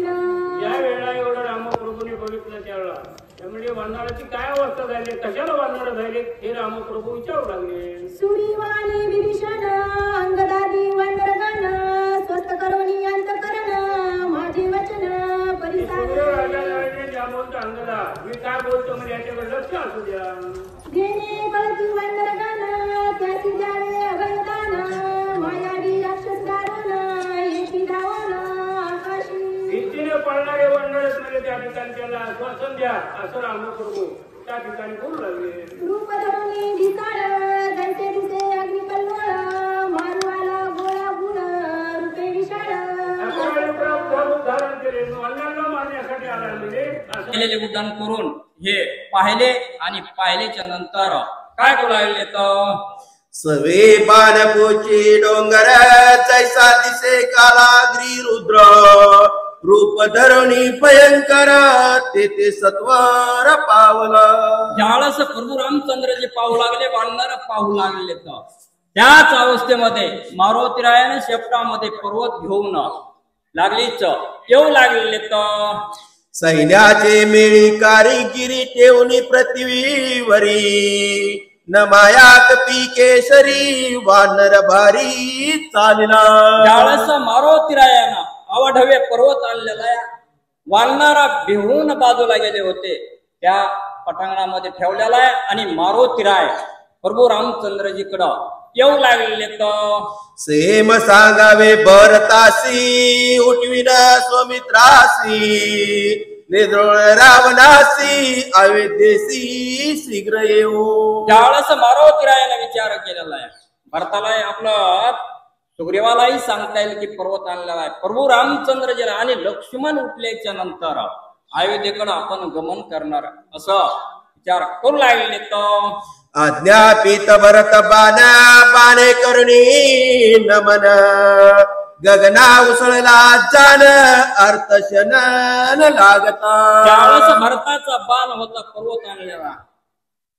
या वेळा एवढं रामप्रभूने बघितलं त्यावेळेला त्यामुळे वानराची काय अवस्था झाली, कशाला वानर झाले हे रामप्रभू विचारू लागले. सुडीवाणी विभीषण अंगदादी वानरगण स्वस्त करोनी अंतकरण माझे वचन परिसार. राजा जांबवंत अंगदा मी काय बोलतो म्हणजे याच्याकडे लक्ष असू द्या. घेणे कळती वानरगण त्याची द्यावे अभयदान मायावी राक्षस दारुण येती धावून आकाशी. भीतीने पळणारे वानरच म्हणजे त्या ठिकाणी त्याला आश्वासन द्या असं रामप्रभू त्या ठिकाणी बोलू लागले. रूप धरुणी दिसाळ दैते दिसे अग्निकल्लोळ मारुवाला गोळा गुण रूपे विशाळ. धारण केले वानराला मारण्यासाठी आला म्हणजे केलेले उड्डाण करून हे पाहिले आणि पाहिल्याच्या नंतर काय करू लागले तर सवे बाणपोची डोंगर जैसा दिसे कालाग्री रुद्र रूप धरुणी भयंकर तेथे सत्वर पावला. ज्यावेळेस प्रभू रामचंद्र जे पाहू लागले वानर पाहू लागले तर त्याच अवस्थेमध्ये मारुतीरायाने शेपटामध्ये पर्वत घेऊन लागलीच येऊ लागले तर सैन्याचे मेळी कारिगिरी ठेवणी पृथ्वीवरी न मायात पीकेशरी वानर भारी चालला. ज्यावेळेस मारुतीरायानं अवढवे पर्वत आणलेला वानर भिवून बाजूला गेले होते त्या पटांगणामध्ये ठेवलेला आहे आणि मारुतीराय प्रभू रामचंद्रजीकडं येऊ लागले तर सेम सांगावे भरतासी उठविन स्वमित्रासी निद्रोळ रावणासी अयोध्येसी शीघ्र येऊ. त्यावेळेस मारुतीरायाने विचार केलेला आहे भरताला आपलं सुग्रीवालाही सांगता येईल की पर्वत आणलेला आहे प्रभू रामचंद्रजीला आणि लक्ष्मण उठल्याच्या नंतर अयोध्येकडे आपण गमन करणार असं विचार करू लागले तर आज्ञापित भरत बाणे करुणी नमन गगना उसळला जान अर्थ शनन लागता. त्यावेळेस भरताचा बाण होता पर्वत आणलेला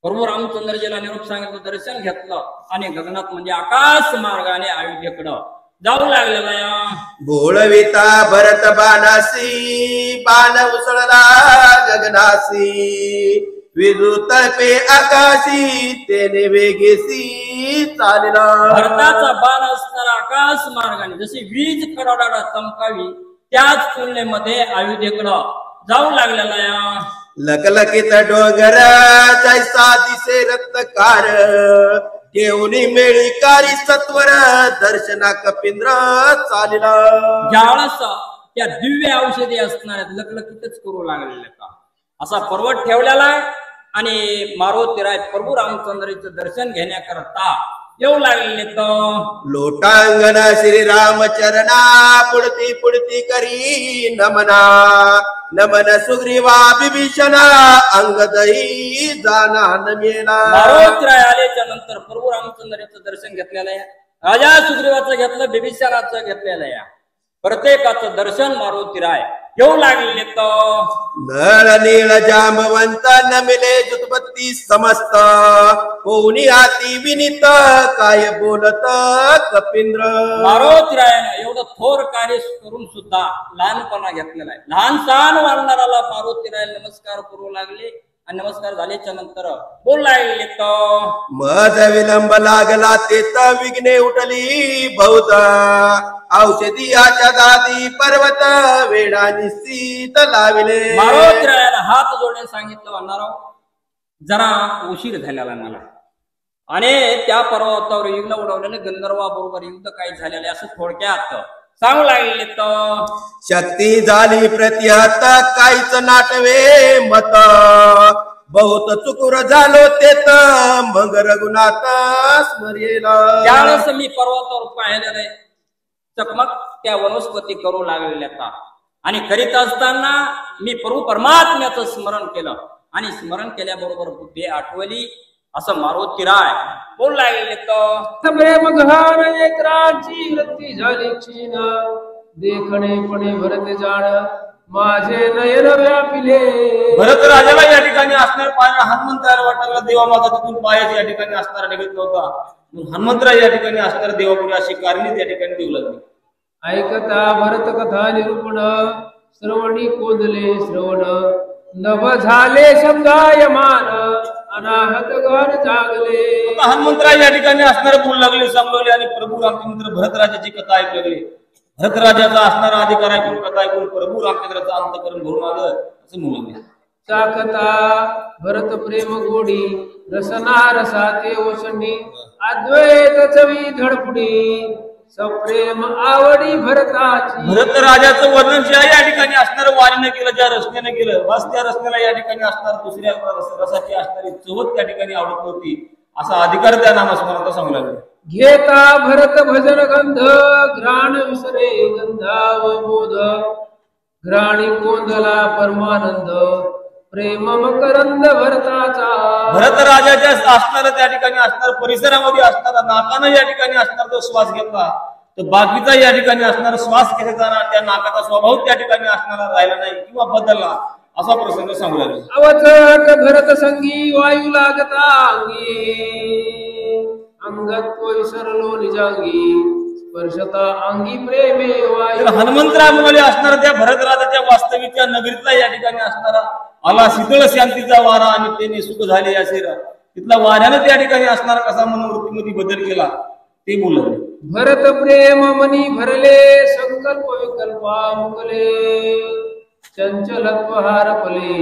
प्रभू रामचंद्रजीला निरोप सांगितलं दर्शन घेतलं आणि गगनात म्हणजे आकाश मार्गाने अयोध्येकडं जाऊ लागलेला या बोलविता भरत बाणासी बाण उसळला गगनासी विद्युत पे आकाशी तेने वेगेसी चालला. भरताचा बाण असणारा आकाश मार्गाने जशी वीज कडाडा चमकावी त्याच तुलनेमध्ये अयोध्येकडं जाऊ लागलेला या लकलकित डोंगर जैसा दिसे रत्नकार ठेवणी मेळी कारी सत्वर दर्शना कपिंद्र चालला. ज्यावेळेस त्या दिव्य औषधी असणाऱ्या लकलकीतच करू लागलेल्या का असा पर्वत ठेवलेला आहे आणि मारुतीराय प्रभू रामचंद्राचं दर्शन घेण्याकरता येऊ लागले तर लोटांगण श्री रामचरणा पुढती पुढती करी नमना नमन सुग्रीवा विभीषणा अंगदही जाना नमेला. मारुतीराय आल्याच्या नंतर प्रभू रामचंद्राचं दर्शन घेतलेलं आहे राजा सुग्रीवाचं घेतलं विभीषणाचं घेतलेलं आहे प्रत्येकाचं दर्शन मारुतीराय येऊ लागले तर नळ नीळ जांबवंत नमिले जुतपत्ती समस्त कोणी हाती विनित काय बोलत कपिंद्र. मारुतीरायानं एवढं थोर कार्य करून सुद्धा लहानपणा घेतलेला आहे. लहान सहान वारणाराला मारुतीराय नमस्कार करू लागले आणि नमस्कार झाल्याच्या नंतर बोल लागले तर मज विलंब लागला तेत विघ्ने उठली बहुत औषधी आच्या दादी पर्वत वेडा निश्चित लाविले. मारुतीरायाला हात जोडून सांगितलं वानराव जरा उशीर झालेला मला आणि त्या पर्वतावर युद्ध उडवलेले गंधर्वा बरोबर युद्ध काही झालेले असं थोडक्यात सांगू लागले तर शक्ती झाली प्रतिहत काहीच नाटवे मत बहुत चुकुर झालो तेत मग रघुनाथ स्मरेला. त्यावेळेस मी पर्वतावर पाहिलेलं आहे चकमक त्या वनस्पती करू लागलेल्या आणि करीत असताना मी प्रभू परमात्म्याचं स्मरण केलं आणि स्मरण केल्याबरोबर बुद्धी आठवली असं मारुतीराय बोल लागले तर प्रेम घान एकराची वृत्ती झाली क्षीण देखणे पणे भरत जाण माझे नयन व्यापिले. भरत राजाला या ठिकाणी असणार पायाला हनुमंतराला वाटणारा देवा माता तिथून पायाची या ठिकाणी असणारा निघत नव्हता हनुमंतराय या ठिकाणी असणारा देवापुढे अशी कारणी त्या ठिकाणी देऊ लागली. ऐकता भरत कथा निरूपण श्रवणी कोंदले श्रवण नभ झाले शब्दायमान अनाहत घर जागले. हनुमंतराय या ठिकाणी असणारे बोल लागले सांगले आणि प्रभू रामचंद्र भरतराजाची कथा ऐकू लागले. भरतराजाचा असणारा अधिकार ऐकून कथा ऐकून प्रभू रामचंद्राचा अंतकरण भरून आलं असं म्हणू लागले. चाकता भरत प्रेम गोडी रसना रसाते ओसंडी अद्वैत चवी धडपुडी सप्रेम आवडी भरताची. भरत राजाचं वर्णन या ठिकाणी असणारं वाणीने केलं, ज्या रचनेने केलं, बस त्या रचनेला या ठिकाणी असणार दुसऱ्या रसाची असणारी चवत त्या ठिकाणी आवडत नव्हती असा अधिकार त्या नामस्मरणाचा सांगू लागले. घेता भरत भजन गंध घ्राण विसरे गंधाव बोध घ्राणी कोंदला परमानंद प्रेम मकरंद भरताचा. भरत राजाच्या असणारं त्या ठिकाणी असणार परिसरामध्ये असणारा नाकानं या ठिकाणी असणार तो श्वास घेतला तर बाकीचा या ठिकाणी असणारा श्वास घेताना त्या नाकाचा स्वभाव त्या ठिकाणी असणारा राहिला नाही किंवा बदलला असा प्रसंग सांगू लागला. अवचट भरत संगी वायू लागता अंगी अंगत्व विसरलो निजांगी स्पर्शता अंगी प्रेमे वायू. हनुमंतरामुळे असणारा त्या भरत राजाच्या वास्तविकच्या नगरीतला या ठिकाणी असणारा आला शीतळ शांतीचा वारा आणि त्याने सुख झाले असे तिथला वाऱ्यानं त्या ठिकाणी असणारा कसा मनोवृत्तीमध्ये बदल केला ते बोलले. भरत प्रेम मनी भरले संकल्प विकल्पा मुकले चंचलत्व हारपले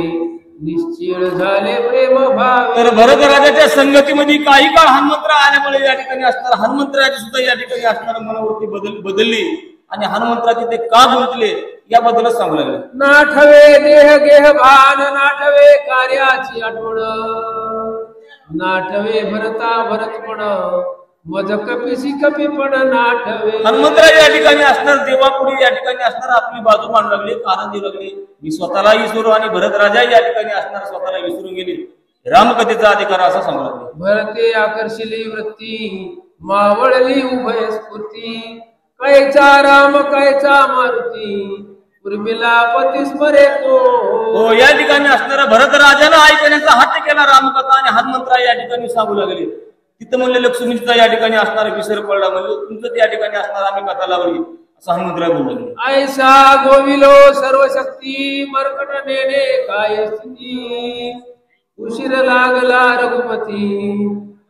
निश्चळ झाले प्रेम भाव. तर भरत राजाच्या संगतीमध्ये काही काळ हनुमंतराय आल्यामुळे या ठिकाणी असणारा हनुमंतरायाची सुद्धा या ठिकाणी असणारा मनोवृत्ती बदलली आणि हनुमंतराचे ते का गुंतले याबद्दलच सांगू लागले. नाठवे देह गेह भान नाठवे कार्याची आठवण नाठवे भरता भरतपण मज कपिसी कपीपण नाठवे. हनुमंतराय या ठिकाणी असणार देवापुढे या ठिकाणी असणार आपली बाजू मांडू लागले, कारण देऊ लागले मी स्वतःला विसरू आणि भरत राजा या ठिकाणी असणार स्वतःला विसरून गेले. रामकथेचा अधिकार असा सांगू लागले. भरते आकर्षिली वृत्ती मावळली उभय स्फूर्ती कैचा राम कैचा मारुती उर्मिला पती स्मरे हो. या ठिकाणी असणारा भरत राजानं ऐकण्याचा हट्ट केला रामकथा आणि हनुमंतराय या ठिकाणी सांगू लागले. तिथं म्हणले लक्ष्मीचा या ठिकाणी असणारा विसर पडला म्हणजे तुमचं त्या ठिकाणी असणार आम्ही कथा लावली असं हनुमंतराय बोलले. ऐसा गोविलो सर्व शक्ती मरकट नेणे काय स्थिती उशीर लागला रघुपती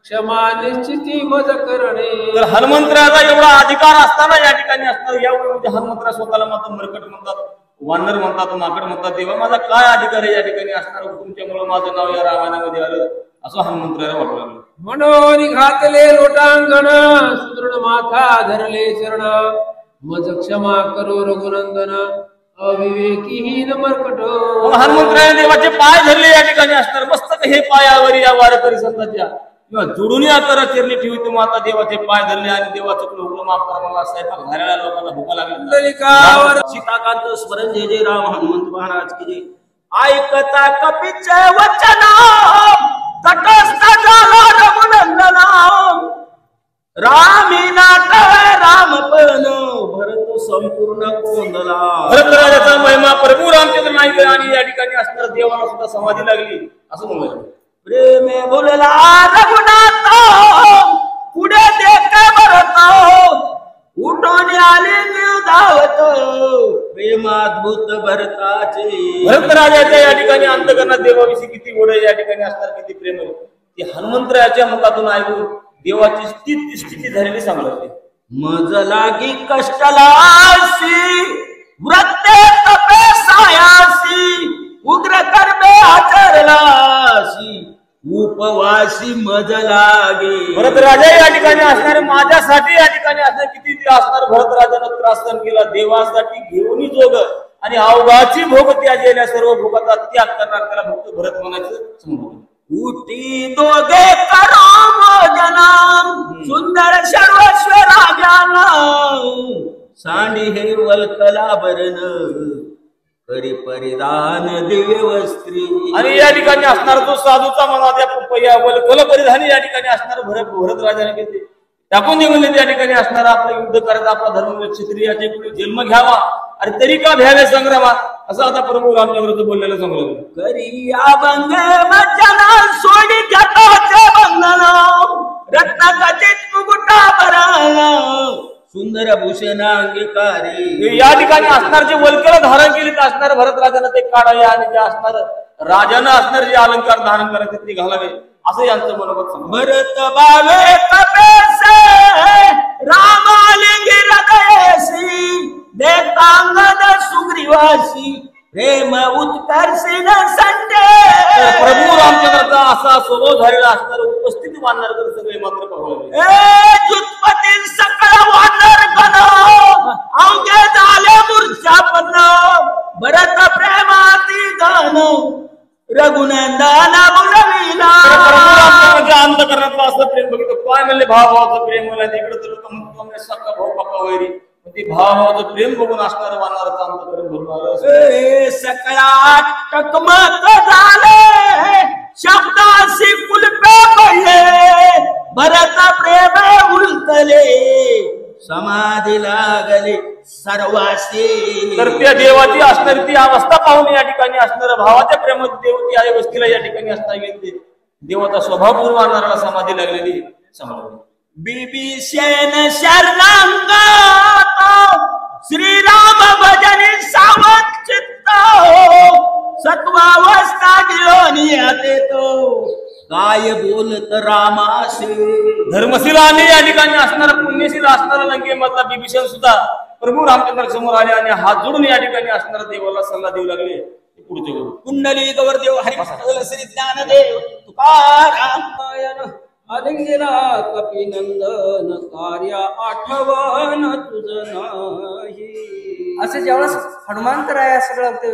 क्षमा निश्चिती मज करणे. तर हनुमंतरायाचा एवढा अधिकार असताना या ठिकाणी असणार यावेळी म्हणजे हनुमंतराय स्वतःला मात्र मरकट म्हणतात, वानर म्हणतात, माकड म्हणतात. देवा माझा काय अधिकार आहे या ठिकाणी असणार तुमच्यामुळे माझं नाव या रामायणामध्ये आलं असं हनुमंतरायाला वाटू लागलं. म्हणून घातले लोटांगण सुदृढ माथा धरले चरण मज क्षमा करो रघुनंदन अविवेकीहीन मरकट. हनुमंतरायाने देवाचे पाय धरले या ठिकाणी असणार मस्तक हे पायावरी या वारकरी संतांच्या किंवा जोडून आकार चिरली ठेवी तुम्ही आता देवाचे पाय धरले आणि देवाचं हुकूम माफ करा मला स्वयंपाक घालायला लोकांना भूका लागली. सीताकांत स्मरण जय जय राम हनुमंत महाराज की जय. ऐकता कपीचे वचन तटस्थ झाला रघुनंदन रामी नाटवे रामपण भरत संपूर्ण कोंदला. भरत राजाचा महिमा प्रभू रामचंद्र नाही आणि या ठिकाणी असणारा देवाला सुद्धा समाधी लागली असं म्हणलं. प्रेमे बोलला रघुनाथ पुढे देख भरत उठून आले धावत प्रेमाद्भुत भरताचे. भरत राजाच्या या ठिकाणी अंतकरणात देवाविषयी किती गोड या ठिकाणी असणार किती प्रेम ते हनुमंतरायाच्या मुखातून ऐकून देवाची स्थिती झालेली सांगू लागते. मज लागी कष्टलासी व्रते तपे सायासी उग्र कर्मे आचरलासी उपवासी मज लागे. भरत राजा या ठिकाणी असणारे माझ्यासाठी या ठिकाणी असणार किती असणार भरत राजानं त्रास सहन केला देवासाठी घेऊन जोग आणि अवघाची भोग त्याजेल्या सर्व भोगाचा त्याग करणार त्याला भक्त भरत म्हणायचं समजलं. उठी दोघे करो भोजन सुंदर सर्वस्व राजाला सांडी हे वल्कला भरण करी परिधान दिव्य वस्त्री. आणि या ठिकाणी असणार तो साधूचा मना त्या वल्कल परिधानी या ठिकाणी असणार भरत राजाने घेतले टाकून निघून त्या ठिकाणी असणार आपलं युद्ध करायचं आपला धर्म क्षत्रियाचे कुठे जन्म घ्यावा आणि तरी का भ्यावे संग्रामात असं आता प्रभू रामचंद्राचं बोललेलं सांगलं. करी अभंग वचन सोडी जटाचे बंधन रत्न कचित मुकुटा भराला सुंदर भूषण अंगीकारी. या ठिकाणी असणार जे वल्कल धारण केले ते असणार भरत राजानं ते काढावे आणि जे असणार राजानं असणार जे अलंकार धारण करायचे ते घालावे असं यांचं मनोगत समजतं. भरत बावे कपेसे रामालिंगी हृदयसी देतांगद सुग्रीवासी प्रेम उत्कर्षी न संडे. प्रभू रामचंद्राचा असा स्वभाव झालेला असणार उपस्थिती मानणार तर सगळे मात्र पाहू जुत्पती सकळ वानर गण अवघे झाले मूर्छा पण भरत प्रेमाती गण रघुनंदन बोलविला. अंत करण्यातलं असं प्रेम बघितलं काय म्हणले भावाचं प्रेम मला तिकडे तर लोक म्हणतो सका भाऊ पक्का वैरी ते भावाचं प्रेम बघून असणारं वानराचं अंतकरण भरणार. सकळा टकमक झाले शब्दाशी कुलपे पडले भरत प्रेम उलटले समाधी लागले सर्वाशी. तर त्या देवाची असणारी ती अवस्था पाहून या ठिकाणी असणाऱ्या भावाच्या प्रेमात देवती आहे वस्तीला या ठिकाणी असता गेली देवाचा स्वभाव पूर्ण मानणाऱ्याला समाधी लागलेली समजली. बिभीषण शरणांगत श्रीराम भजनी सावध चित्त सत्वावस्था गिळोनी तो काय बोलत रामाशी. धर्मशिला आणि या ठिकाणी असणारा पुण्यशील असणारा लंके मधला बिभीषण सुद्धा प्रभू रामचंद्र समोर आले आणि हात जोडून या ठिकाणी असणारा देवाला सल्ला देऊ लागले. पुढचे कुंडली गौरदेव हरिभक्त श्री ज्ञानदेव तुकाराम आलिंगेला कपिनंदन कार्या आठवण तुझ नाही. असं ज्यावेळेस हनुमंतराया सगळं ते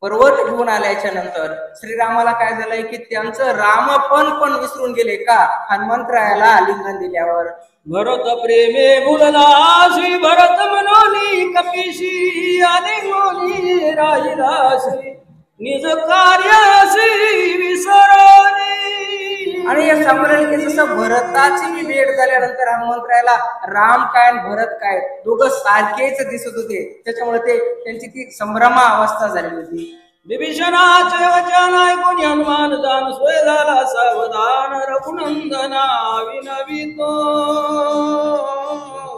पर्वत घेऊन आल्याच्या नंतर श्रीरामाला काय झालंय की त्यांचं रामपण पण विसरून गेले का हनुमंतरायाला आलिंगन दिल्यावर. भरत प्रेमे बोलला श्री भरत मनोनी कपिशी आलिंगोनी राहिला श्री निज कार्याशी विसरणी. आणि या सांगण्याला की जसं भरताची मी भेट झाल्यानंतर हनुमंतरायाला राम काय आणि भरत काय दोघं सारखेच दिसत होते त्याच्यामुळे ते त्यांची ती संभ्रमा अवस्था झाली होती. विभीषणाचे वचन ऐकून हनुमान जान सोय झाला सावधान रघुनंदना विनवितो.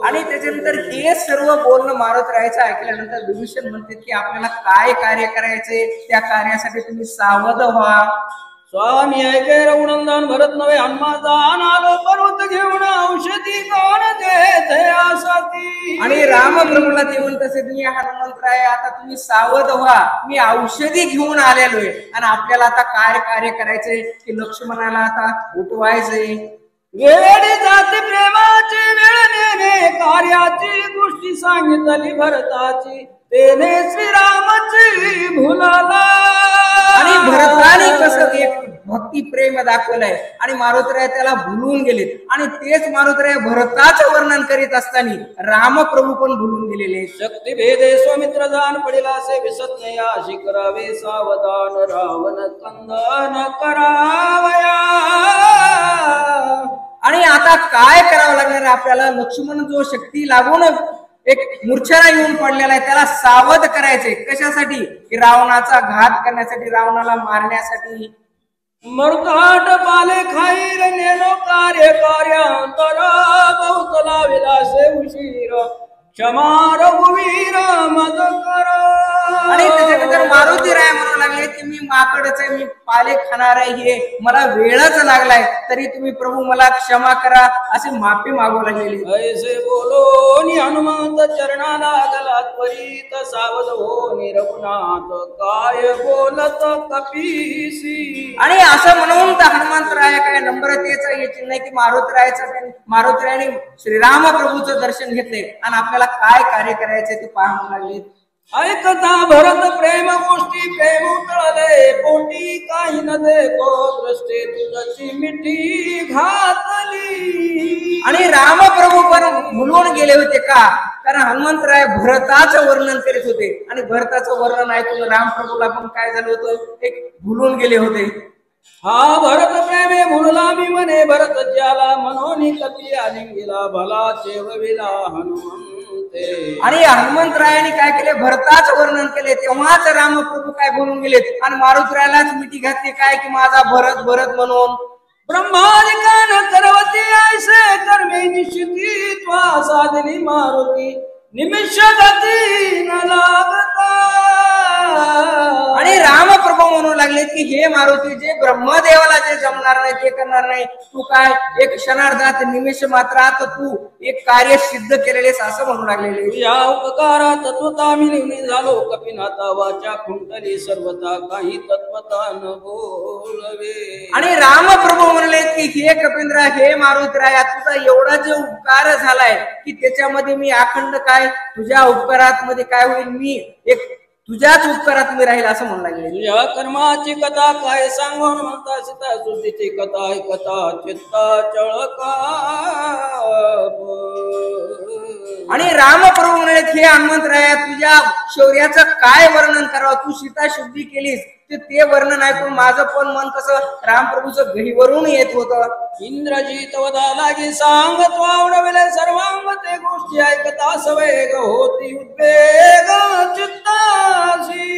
आणि त्याच्यानंतर हे सर्व बोलणं मारत राहायचं ऐकल्यानंतर विभीषण म्हणते की आपल्याला काय कार्य करायचे त्या कार्यासाठी तुम्ही सावध व्हा. स्वामी ऐके रघुनंदन भरत नव्हे हनुमान आलो पर्वत घेऊन औषधी कोण देते आसाती. आणि रामप्रभूला ते म्हणत असे तुम्ही हनुमंतराय आता तुम्ही सावध व्हा मी औषधी घेऊन आलेलो आहे आणि आपल्याला आता काय कार्य करायचंय की लक्ष्मणाला आता उठवायचंय. वेळी जाते प्रेमाची वेळ नेणे कार्याची गोष्टी सांगितली भरताची तेने श्रीरामाची भुलाला. आणि भरताने कसं एक भक्ती प्रेम दाखवलंय आणि मारुतराय त्याला भुलून गेलेत आणि तेच मारुतराय भरताचं वर्णन करीत असताना रामप्रभू पण भुलून गेलेले. शक्ती भेदे स्वमित्र जाण पडेला असे विसत नाही अशी करावे सावधान रावण कंदन करावया. आणि आता काय करावं लागणार आपल्याला लक्ष्मण जो शक्ती लागून एक मूर्छेला येऊन पडलेला आहे त्याला सावध करायचे कशासाठी की रावणाचा घात करण्यासाठी रावणाला मारण्यासाठी. मृताट पाले खाईर नेनो कार्य कार्यांतर बहुत लाविलासे उशीर क्षमा रघुवीर मद कर. आणि त्याच्यानंतर मारुती राय म्हणू लागले की मी माकडच आहे मी पाले खाणार आहे हे मला वेळच लागलाय तरी तुम्ही प्रभू मला क्षमा करा असे माफी मागू लागलेली. ऐसे बोलो हनुमंत चरणाला गला त्वरित सावध हो रघुनाथ काय बोलत कपीसी. आणि असं म्हणून तर हनुमंतराय काय नम्रतेचं हे चिन्ह आहे की मारुतीरायाने श्रीराम प्रभूचं दर्शन घेतले आणि आपल्याला काय कार्य करायचे ते पाहू लागले. ऐकता भरत प्रेम गोष्टी प्रेम उतळले पोटी काही न देखो दृष्टी तुझची मिठी घातली. आणि रामप्रभू पण भुलून गेले होते का कारण हनुमंतराय भरताचं वर्णन करीत होते आणि भरताचं वर्णन ऐकून रामप्रभूला पण काय झालं होतं एक भुलून गेले होते. हा भरत प्रेमे भुलला मी म्हणे भरत ज्याला मनोनी कपी आलिंगीला भला चेवविला हनुमंते. आणि हनुमंतरायाने काय केले भरताचं वर्णन केले तेव्हाच रामप्रभू काय बोलून गेलेत आणि मारुतरायालाच मिठी घातली काय की माझा भरत भरत म्हणून. ब्रह्मादिकान करवती ऐसे कर्मे निश्चिती त्वा साधनी मारुती निमिष गती न लागता. आणि रामप्रभू म्हणू लागले की हे मारुती जे ब्रह्मदेवाला जे जमणार नाही ते करणार नाही, तू काय एक क्षणार्धात निमिष मात्रात तू एक कार्य सिद्ध केलेलेस असं म्हणू लागलेले. तुझ्या उपकारात तत्वता मी निवनी झालो कपिनाथा वाचा खुंटली सर्वता काही तत्वता न बोलवे. आणि रामप्रभू म्हणले की हे कपिंद्रा हे मारुतीराया तुझा एवढा जो उपकार झालाय की त्याच्यामध्ये मी अखंड काय तुझ्या उपकारात मध्ये काय होईल मी एक तुझ्याच उपकारात मी राहील असं म्हणू लागले. तुझ्या कर्माची कथा काय सांगून म्हणता सीता सुद्धीची कथा कथा चित्ता चळका. आणि रामप्रभू म्हणाले हे हनुमंतराया तुझ्या शौर्याचं काय वर्णन करावं, तू सीता शुद्धी केलीस ते वर्णन ऐकून माझं पण मन कसं रामप्रभूचं गहीवरून येत होतं. इंद्रजीत वदा लागी सांगत वावडविले सर्वांग ते गोष्टी ऐकता सवेग होती उद्वेग चित्तासी.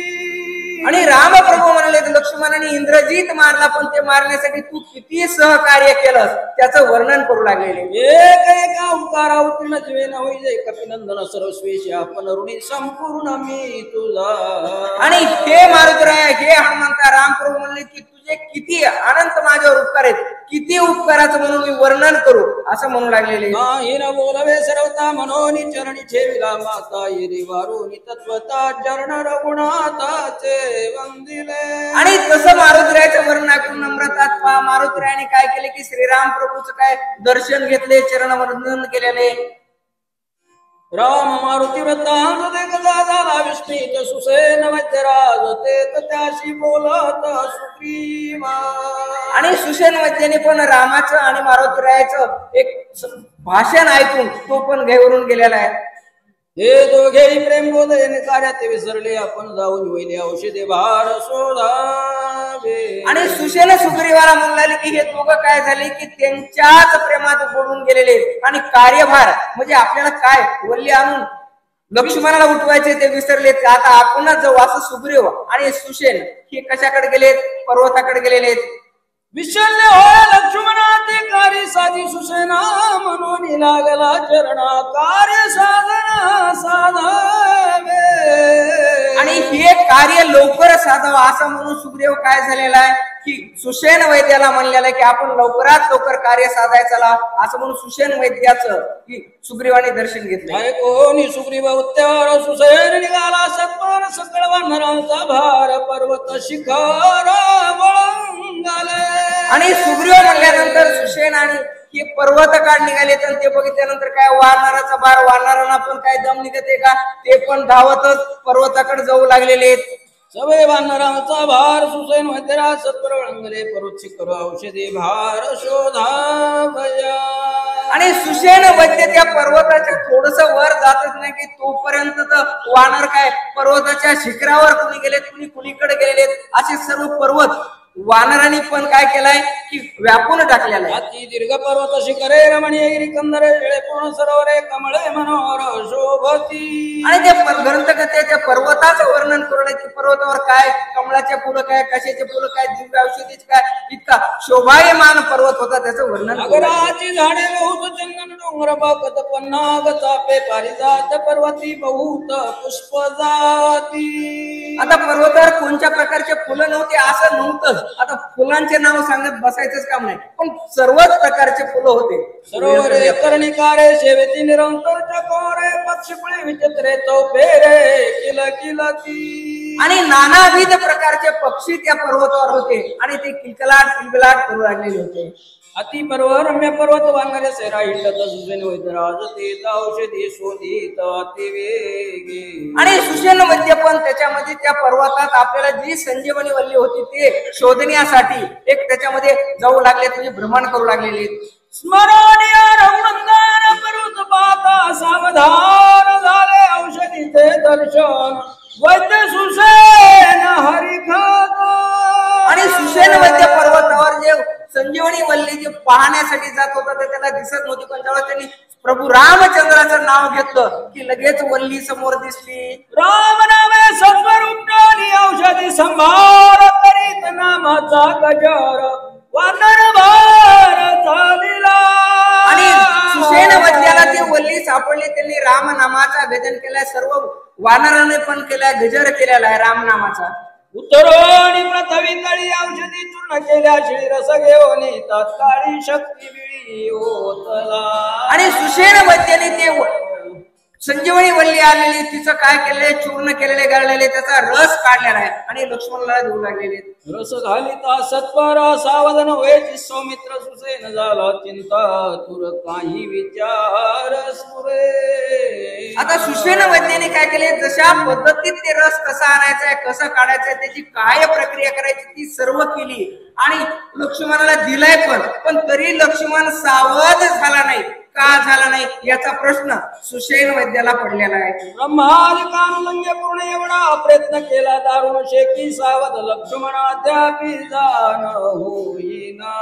आणि रामप्रभू म्हणाले लक्ष्मणाने इंद्रजीत मारला पण ते मारण्यासाठी तू किती सहकार्य केलं त्याचं वर्णन करू लागलेले. एक एका उपकारा उत्तीर्ण जीवे न होई कपिनंदन सर्वस्वेशी आपण ऋणी संपूर्ण मी तुझा. आणि हे मारुतीराया हे हनुमंता रामप्रभू म्हणले की तुझे किती अनंत माझ्यावर उपकार आहेत, किती उपकाराचं म्हणून मी वर्णन करू असं म्हणू लागलेले. नाही न बोलवे सर्वता मनोनी चरणी ठेविला माता येरी वारुनी तत्वता चरण रघुनाथाचे वंदिले. आणि तसं मारुतीरायाचं वर्णन ऐकून नम्रतात मारुतीरायाने काय केले की श्रीराम प्रभूचं काय दर्शन घेतले, चरण वर्णन केलेले. राम मारुती वृत्तांत देखता झाला विस्मित सुसेन मध्यराज ते त्याशी बोलत सुग्रीवा. आणि सुसेन मध्येने पण रामाचं आणि मारुतीरायाचं एक भाषण ऐकून तो पण घेऊन गेलेला आहे. हे दोघेही प्रेम बोधेने कार्यात विसरले आपण जाऊन होईल औषधे भार शोधावे. आणि सुसेन सुग्रीवाला म्हणाले की हे दोघं काय झाले की त्यांच्याच प्रेमात बुडून गेलेले आणि कार्यभार म्हणजे आपल्याला काय वल्ली आणून लक्ष्मणाला उठवायचे ते विसरले. आता आपणच जाऊ असं सुग्रीव आणि सुसेन हे कशाकडे गेलेत, पर्वताकडे गेलेले. विशल्य होय लक्ष्मणाधिकारी साधी सुसेना म्हणून लागला चरणा कार्य साधना साधावे. आणि हे कार्य लवकर साधावं असं म्हणून सुग्रीव काय झालेला आहे की सुसेन वैद्याला म्हणलेलं की आपण लवकरात लवकर कार्य साधायचं असं म्हणून सुसेन वैद्याचं की सुग्रीवाने दर्शन घेतलं. कोणी सुग्रीव उत्तर सुसेन निघाला सत्पर सकळ वानरांचा भार पर्वत शिखर वळंगाले. आणि सुग्रीव म्हणल्यानंतर सुसेन आणि हे पर्वत काढ निघाले तर ते बघितल्यानंतर काय वानराचा भार वानरांना पण काय दम निघते का ते पण धावतच पर्वताकडे जाऊ लागलेले. सवय वानरांचा भार सुसेन मध्यरा सत्वर वळंगले पर्वत शिखर औषधी भार शोधा भया. आणि सुसेन वैद्य त्या पर्वताच्या थोडस वर जातच नाही की तोपर्यंत तर वानर काय पर्वताच्या शिखरावर कुणी गेलेत कुणी कुणीकडे गेलेत असे सर्व पर्वत वानरांनी पण काय केलाय की व्यापून टाकलेला आहे. अति दीर्घ पर्वत शिखरे रमणीय कंदरे पूर्ण सरोवरे कमळे मनोहर शोभती. आणि ते ग्रंथकथेच्या पर्वताचं वर्णन करून की पर्वतावर काय कमळाचे फुलं काय कशाचे फुलं काय दिव्य औषधीचे काय इतका शोभायमान पर्वत होता त्याचं वर्णन. नगराची झाडे बहुत चंदन डोंगर बागत पन्नाग चापे पारिजात पर्वती बहुत पुष्प जाती. आता पर्वतावर कोणत्या प्रकारचे फुलं नव्हते असं नव्हतंच. आता फुलांचे नाव सांगत बसायचंच काम नाही पण सर्वच प्रकारचे फुलं होते. सरोवरे कर्णिकारे शेवेती निरंतर चकोरे पक्षिकुळे विचित्रे चौफेरे किलकिलती. आणि नानाविध प्रकारचे पक्षी त्या पर्वतावर होते आणि ते किलकलाट किलबिलाट करू लागलेले होते. अति रम्य पर्वत वानरे सेरा हिंडत सुसेन वैद्यराज तेज औषधी शोधित अति वेगे. आणि सुसेन वैद्य पण त्याच्यामध्ये त्या पर्वतात आपल्याला जी संजीवनी वल्ली होती ते शोधण्यासाठी एक त्याच्यामध्ये जाऊ लागले म्हणजे भ्रमण करू लागलेले. स्मरणीय रघुनंदन पर्वत पाता सावधान झाले औषधीचे दर्शन वैद्य सुसेन हरिखात. आणि सुसेन वैद्य पर्वतावर जे संजीवनी वल्ली जे पाहण्यासाठी जात होता ते त्याला दिसत नव्हती पण जेव्हा त्यांनी प्रभू रामचंद्राचं नाव घेतलं की लगेच वल्ली समोर दिसली. राम नामे सत्वरूपी औषधी संभार करीत नामाचा गजर वानर भार वानराने पण केलाय, गजर केलेला आहे राम नामाचा. उत्तरोणी प्रथवी तळी औषधी चूर्ण केल्या शिळी रस घेऊन तात्काळी शक्ती बिळी ओतला. आणि सुषेण वैद्याने ते संजीवनी वल्ली आलेली तिचं काय केलंय, चूर्ण केलेले गाळलेले त्याचा रस काढलेला आहे आणि लक्ष्मणला देऊ लागलेले. रस घालिता सत्वर सावधान व्हायची सौमित्र सुसेन झाला चिंता तुर काही विचार सुरे. आता सुषेण वैद्याने काय केले, जशा पद्धतीत ते रस कसा आणायचा आहे, कसं काढायचं आहे, त्याची काय प्रक्रिया करायची ती सर्व केली आणि लक्ष्मणाला दिलाय पण तरी लक्ष्मण सावध झाला नाही. का झाला नाही याचा प्रश्न सुषेण वैद्याला पडलेला आहे. ब्रह्मादि कानुलंघ्य पूर्ण एवढा प्रयत्न केला दारुण शेकी सावध लक्ष्मण अद्यापि जाण होईना.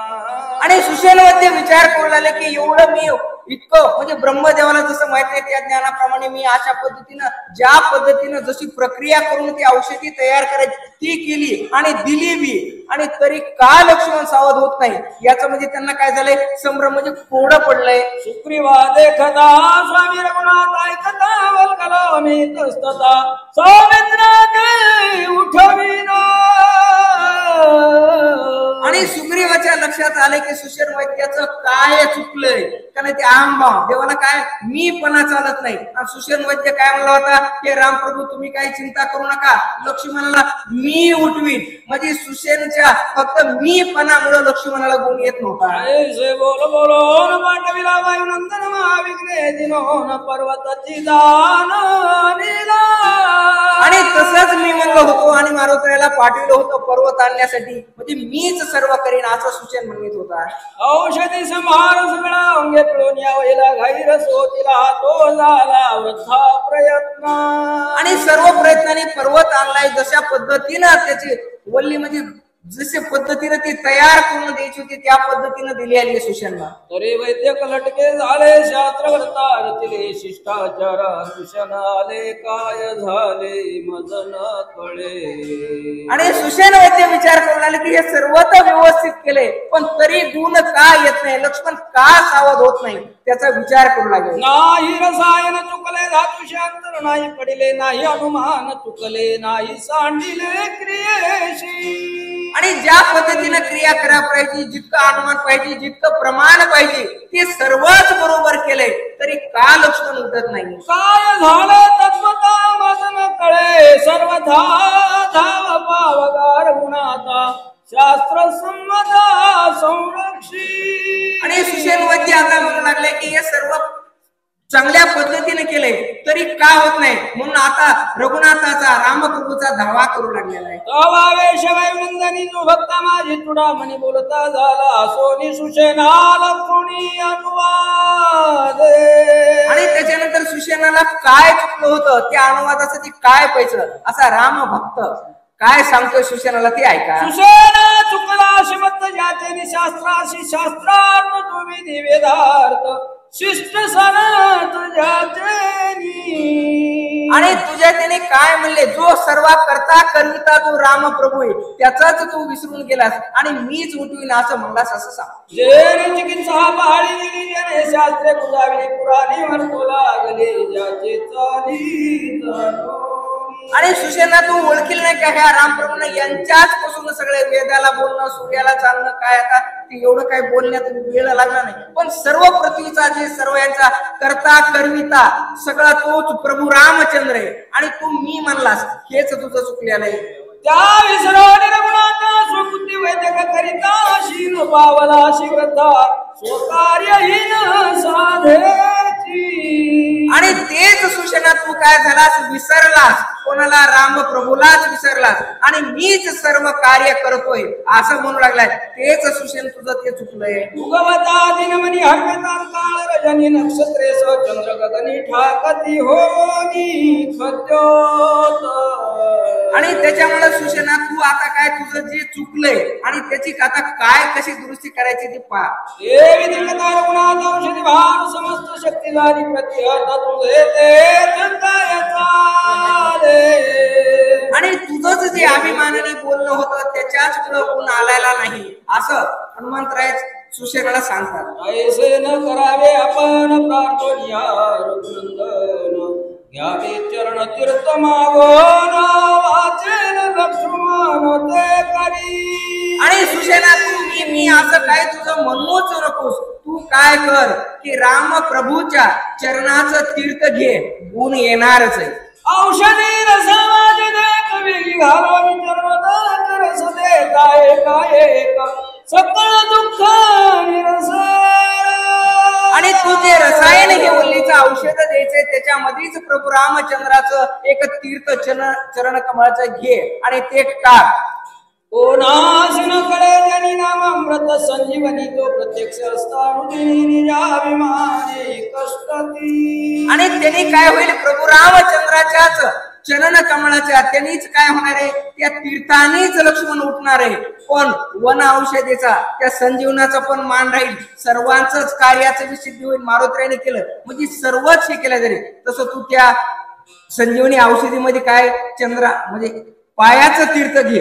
आणि सुषेण वैद्य विचार करू लागले की एवढं मी इतकं म्हणजे ब्रह्मदेवाला जसं माहित नाही त्या ज्ञानाप्रमाणे मी अशा पद्धतीनं ज्या पद्धतीनं जशी प्रक्रिया करून ती औषधी तयार करायची ती केली आणि दिली बी आणि तरी का लक्ष्मण सावध होत नाही याचं म्हणजे त्यांना काय झालंय, संभ्रम म्हणजे कोडं पडलंय. सुग्रीवा देखता स्वामी रघुनाथ ऐकता वल्कला मी तस्तता सौमित्र उठविना. आणि सुग्रीवाच्या लक्षात आले की सुषेण वैद्याचं काय चुकलंय, कारण ते आंबा देवाला काय मी पणा चालत नाही. सुषेण वैद्य काय म्हणला होता की रामप्रभू तुम्ही काही चिंता करू नका, लक्ष्मणाला मी उठवीन. म्हणजे सुषेणच्या फक्त मी पणामुळे लक्ष्मणाला गुण येत नव्हता. ऐसे बोल बोलोन पाठविला वायुनंदन महाविघ्ने दिनोन पर्वताची दान नीला. आणि तसंच मी म्हणलो होतो आणि मारुतीला पाठविलं होतं पर्वत आणण्यासाठी, म्हणजे मीच सर्व करीन असं सुषेण म्हणत होता. औषधी संभार सगळा अंगे पिळून यावेला घाईर सोतीला तो झाला वृथा प्रयत्न. आणि सर्व प्रयत्नांनी पर्वत आणलाय जशा पद्धतीनं त्याची वल्ली म्हणजे जसे पद्धतीने ती तयार करून द्यायची होती त्या पद्धतीने दिली आली सुषेणला. तरी वैद्यक लटके झाले शास्त्र करता रचिले शिष्टाचार सुषण आले काय झाले मजन कळे. आणि सुषेण वैद्य विचार करू लागले की हे सर्व तर व्यवस्थित केले पण तरी गुण का येत नाही, लक्ष्मण का सावध होत नाही त्याचा विचार करू लागले. नाही रसायन चुकले धातुशांतर नाही पडिले नाही अनुमान चुकले नाही सांडिले क्रियेशी. आणि ज्या पद्धतीने क्रिया करा पाहिजे, जितकं अनुमान पाहिजे, जितकं प्रमाण पाहिजे ते सर्वच बरोबर केले तरी का लक्ष्मण उठत नाही. काय झालं तत्वता मजन कळे सर्वथा धाव पावगार गुणाता शास्त्र संमता संरक्षी. आणि सुषेण वैद्य आता म्हणू लागले की हे सर्व चांगल्या पद्धतीने केले तरी का होत नाही, म्हणून आता रघुनाथाचा रामप्रभूचा धावा करू लागलेला आहे. तवावेश वायुनंदनी जो भक्ता माझी चुडामणी बोलता झाला सोनी सुषेणा लक्ष्मणी अनुवाद. आणि त्याच्यानंतर सुषेणाला काय चुकलं होतं त्या अनुवादासाठी काय पाहिजे असा राम भक्त काय सांगतोय सुषेणाला ते ऐका. सुषेणा चुकला श्रीमंत जाते शास्त्राशी शास्त्रार्थ तुम्ही निवेदार्थ शिष्ट सनात जाते. आणि तुझ्या त्याने काय म्हणले, जो सर्व करता करविता जो राम प्रभू आहे त्याचाच तू विसरून गेलास आणि मीच उठवीन असं म्हणलास असं सांग. जेणे चिकित्सा पहाडी गेली जेणे शास्त्रे गुजाविली पुराणी म्हणतो लागले ज्याचे चाली जाणो. आणि सुषेणा तू ओळखील नाही का ह्या रामप्रभूने यांच्याच पासून सगळे वेदाला बोलणं सूर्याला चालणं काय आता ते एवढं काय बोलण्यात वेळ लागला नाही, पण सर्व पृथ्वीचा जे सर्व यांचा करता करविता सगळा तोच प्रभू रामचंद्र आहे आणि तू मी म्हणलास हेच तुझं चुकलेलं आहे. त्या विसरवणे रघुनाथा स्वबुद्धी वैद्यक करिता शीन पावला शिवता स्वकार्यहीन साधेची. आणि तेच सुषेणा तू काय झालास विसरलास, कोणाला राम प्रभूलाच विसरलास आणि मीच सर्व कार्य करतोय असं म्हणू लागलाय. तेच सुषेण तुझं ते चुकलंय. उगवता दिनमणी हरकता काळ रजनी नक्षत्रे स चंद्र गगनी ठाकती होनी खद्योत. आणि त्याच्यामुळे सुषेणा तू आता काय तुझं जे चुकलंय आणि त्याची आता काय कशी दुरुस्ती करायची ती पहा. देवी दिलता रघुनाथ औषधी भार समस्त शक्ती झाली प्रत्यहत तुझे ते आणि तुझंच जे अभिमानाने बोलणं होतं त्याच्याच पुढे गुण आलायला नाही असं हनुमंतराय सुषेणाला सांगतात. ऐसे न करावे आपण प्रार्थनिया रघुनंदन घ्यावे चरण तीर्थ मागोन वाचेल लक्ष्मण ते करी. आणि सुशेना तू मी असं काय तुझं म्हणूच नकोस. तू काय कर की राम प्रभूच्या चरणाचं तीर्थ घे, गुण येणारच आहे. औषधी रसावाजी देख वेगी घालावी चर्मदार रस देता एका सकळ दुःख निरस. आणि तू जे रसायन हे वल्लीचं औषध द्यायचंय त्याच्यामध्येच प्रभू रामचंद्राचं एक तीर्थ चरण कमळाचं घे आणि ते टाक. कोणास न कळे ज्यांनी नामामृत संजीवनी तो प्रत्यक्ष असता निजाभिमाने कष्टती. आणि त्यांनी काय होईल प्रभू रामचंद्राच्याच चरण कमळाच्या त्यांनीच काय होणार आहे, त्या तीर्थानेच लक्ष्मण उठणार आहे. पण वन औषधीचा त्या संजीवनाचा पण मान राहील, सर्वांचंच कार्याचं विसिद्धी होईल. मारुतीने केलं म्हणजे सर्वच हे केलं जाईल. तसं तू त्या संजीवनी औषधीमध्ये काय चंद्रा म्हणजे पायाचं तीर्थ घे.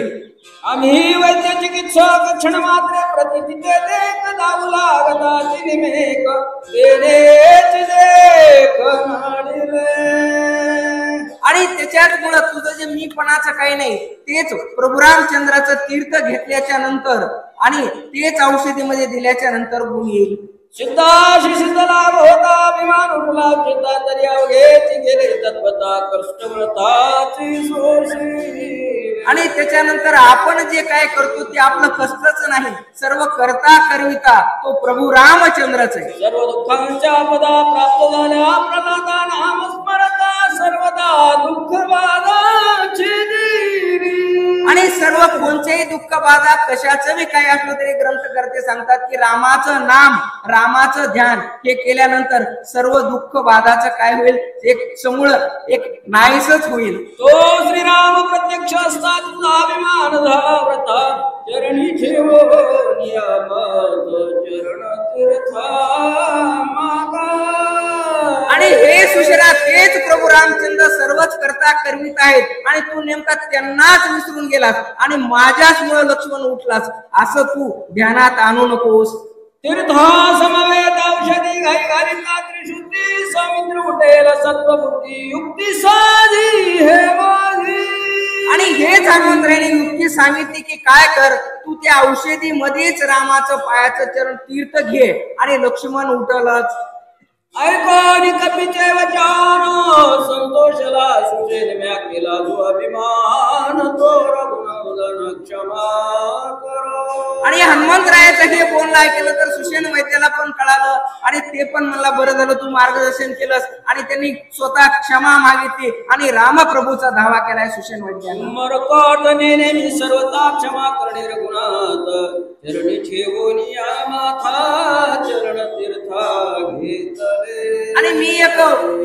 आम्ही वैद्य चिकित्सक क्षण मात्र प्रतिचिते देख दाऊ लागताची निमेक देनेच देख नाडिले. आणि त्याच्याच मुळे तुझं जे मीपणाचं काही नाही, तेच प्रभू रामचंद्राचं तीर्थ घेतल्याच्या नंतर आणि तेच औषधीमध्ये दिल्याच्या नंतर गुण येईल. सिद्धाशी सिद्ध लाभ होता विमान उठला चित्ता तरी अवघेची गेले तत्वता कष्टवळताची सोशी. आणि त्याच्यानंतर आपण जे काय करतो ते आपलं कष्टच नाही, सर्व करता करविता तो प्रभू रामचंद्रच आहे. सर्व दुःखांच्या आपदा प्राप्त झाल्या प्रदाता नाम स्मरता सर्वदा दुःख बाधाची देवी. आणि सर्व कोणतेही दुःख बाधा कशाचं बी काय असलं तरी ग्रंथकर्ते सांगतात की रामाचं नाम रामाचं ध्यान हे केल्यानंतर सर्व दुःख बाधाचं काय होईल, एक समूळ एक नाहीसच होईल. तो श्रीराम प्रत्यक्ष असता तुझा अभिमान झाला व्रता चरणी ठेवो नियमात चरण तीर्था मागा. आणि हे सुशेरा तेच प्रभू रामचंद्र सर्वच करता करवीत आहेत आणि तू नेमका त्यांनाच विसरून गेलास आणि माझ्याच मुळे लक्ष्मण उठलास असं तू ध्यानात आणू नकोस. तीर्था समवेत औषधी घाई घालिता त्रिशुद्धी समुद्र उठेल सत्वबुद्धी युक्ती साधी हे माझी. आणि हेच हनुमंतरायाने युक्ती सांगितली की काय कर, तू त्या औषधी मध्येच रामाचं पायाचं चरण तीर्थ घे आणि लक्ष्मण उठलच. ऐकोनी कपीचे वचन संतोषला सुजेन म्या केला जो अभिमान तो रघुनंदन क्षमा करो. आणि हनुमंतरायाचं हे बोलणं ऐकलं तर सुषेण वैद्याला पण कळालं आणि ते पण मला बरं झालं तू मार्गदर्शन केलंस आणि त्यांनी स्वतः क्षमा मागितली आणि रामप्रभूचा धावा केलाय सुषेण वैद्याने. मरकट नेहमी सर्वता क्षमा करणे रघुनाथ चरणी ठेवून या माथा चरण तीर्था घेतले. आणि मी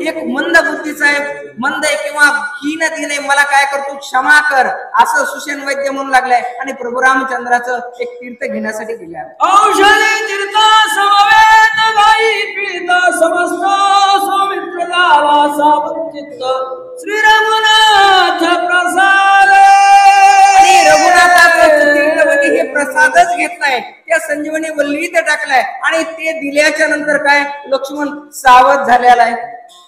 एक मंद बुद्धीचा आहे, मंद आहे किंवा हीन दिने मला काय करतो क्षमा कर असं सुषेण वैद्य म्हणू लागलाय आणि प्रभू रामचंद्राचं एक तीर्थ घेण्यासाठी गेले. औषधी तीर्थ समवेत गाई पीता समस्त सौमित्र झाला सावचित्त श्री रघुनाथ प्रसाद. आणि रघुनाथाचं तीर्थ म्हणजे हे प्रसादच घेतलाय, त्या संजीवनी वल्लीत टाकलाय आणि ते दिल्याच्या नंतर काय लक्ष्मण सावध झालेला आहे.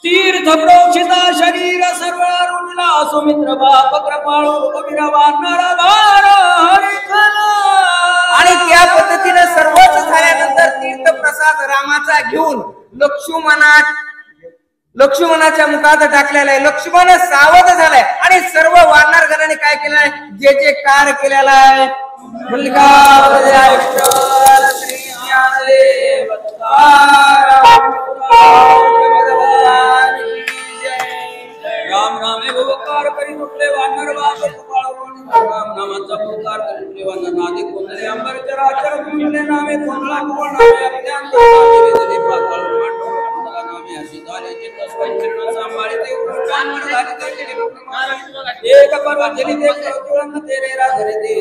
तीर्थ प्रोक्षिता शरीर सकळ रुजला सुमित्र बाप कृपाळू कबीरवान नरभार हरिकला. आणि त्या पद्धतीनं सर्वच झाल्यानंतर तीर्थ प्रसाद रामाचा घेऊन लक्ष्मणाच्या मुखात टाकलेला आहे. लक्ष्मण सावध झालाय आणि सर्व वानर गणाने काय केलंय, जे जे कार केलेला आहे. राम राम हे उपकार करी तुटले वानर बाप राम नामाचा उपकार करी तुटले वानर नादी कोंदले अंबर चराचर तुमले नामे कोंदला कोण नामे अज्ञान वेदने पाकळ मंडळ कोंदला नामे अशी झाले चित्त स्वयं सांभाळे ते उठान मन झाले ते एक पर्वत जली ते तुरंत तेरे राधरे दे.